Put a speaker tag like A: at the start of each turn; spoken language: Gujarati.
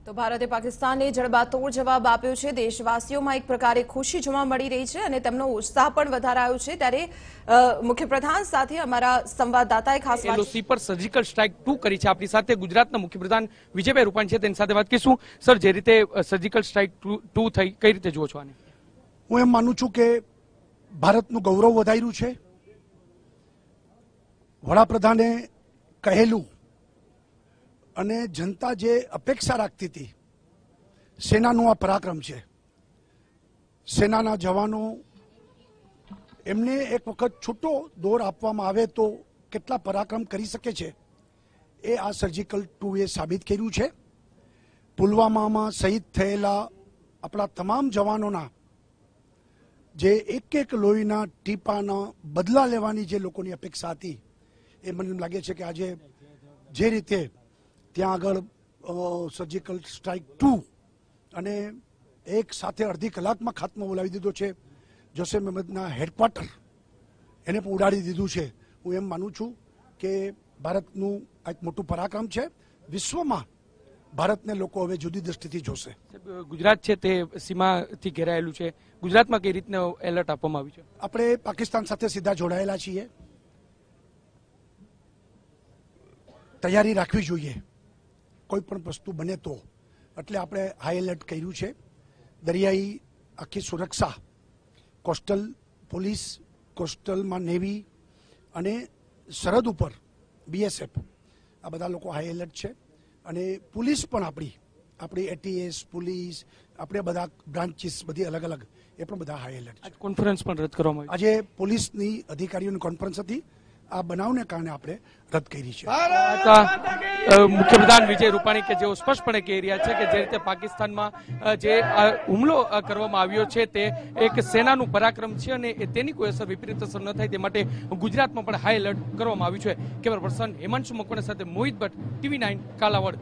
A: તો ભારતે પાકિસ્તાનને જડબાતોડ જવાબ આપ્યો છે। દેશવાસીઓમાં એક પ્રકારે ખુશી જોવા મળી રહી છે અને તેમનો ઉત્સાહ પણ વધારાયો છે। ત્યારે મુખ્યપ્રધાન સાથે અમારા સંવાદદાતાએ ખાસ
B: એલઓસી પર સર્જિકલ સ્ટ્રાઇક 2 કરી છે। આપણી સાથે ગુજરાતના મુખ્યપ્રધાન વિજયભાઈ રૂપાણી છે, તેની સાથે વાત કરીશું। સર, જે રીતે સર્જિકલ સ્ટ્રાઇક 2 થઈ, કઈ રીતે જુઓ છો આને?
C: હું એમ માનું છું કે ભારતનું ગૌરવ વધાર્યું છે। વડાપ્રધાને કહેલું અને જનતા જે અપેક્ષા રાખતી હતી, સેનાનું આ પરાક્રમ છે। સેનાના જવાનો એમને એક વખત છૂટો દોર આપવામાં આવે તો કેટલા પરાક્રમ કરી શકે છે, એ આ સર્જિકલ 2 એ સાબિત કર્યું છે। પુલવામામાં શહીદ થયેલા આપણા તમામ જવાનોના જે એક એક લોહીના ટીપાના બદલા લેવાની જે લોકોની અપેક્ષા હતી, એ મને લાગે છે કે આજે જે રીતે ત્યાં આગળ સર્જિકલ સ્ટ્રાઇક 2 અને એક સાથે અડધી કલાકમાં ખાત્મો બોલાવી દીધો છે। જોશે મહમ્મદના હેડક્વાર્ટર એને પણ ઉડાડી દીધું છે। હું એમ માનું છું કે ભારતનું એક મોટું પરાક્રમ છે। વિશ્વમાં ભારતને લોકો હવે જુદી દ્રષ્ટિથી જોશે।
B: ગુજરાત છે તે સીમાથી ઘેરાયેલું છે, ગુજરાતમાં કઈ રીતના એલર્ટ આપવામાં આવ્યું છે?
C: આપણે પાકિસ્તાન સાથે સીધા જોડાયેલા છીએ, તૈયારી રાખવી જોઈએ કોઈ પણ વસ્તુ બને તો, એટલે આપણે હાઈ એલર્ટ કર્યું છે। દરિયાઈ આખી સુરક્ષા, કોસ્ટલ પોલીસ, કોસ્ટલમાં નેવી અને સરહદ ઉપર બીએસએફ, આ બધા લોકો હાઈ એલર્ટ છે। અને પોલીસ પણ આપણી એટીએસ પોલીસ, આપણે બધા બ્રાન્ચીસ બધી અલગ અલગ, એ પણ બધા હાઈ એલર્ટ છે।
B: કોન્ફરન્સ પણ રદ કરવામાં આવી
C: આજે પોલીસની અધિકારીઓની કોન્ફરન્સ હતી, આ બનાવને કારણે આપણે રદ કરી છે।
B: મુખ્યપ્રધાન વિજય રૂપાણી કે જેઓ સ્પષ્ટપણે કહી રહ્યા છે કે જે રીતે પાકિસ્તાનમાં જે હુમલો કરવામાં આવ્યો છે તે એક સેનાનું પરાક્રમ છે અને તેની કોઈ અસર વિપરીત અસર ન થાય તે માટે ગુજરાતમાં પણ હાઈ એલર્ટ કરવામાં આવ્યું છે। કેમેરા પર્સન હિમાંશુ મકવાણા સાથે મોહિત ભટ્ટ, TV9 કાલાવડ।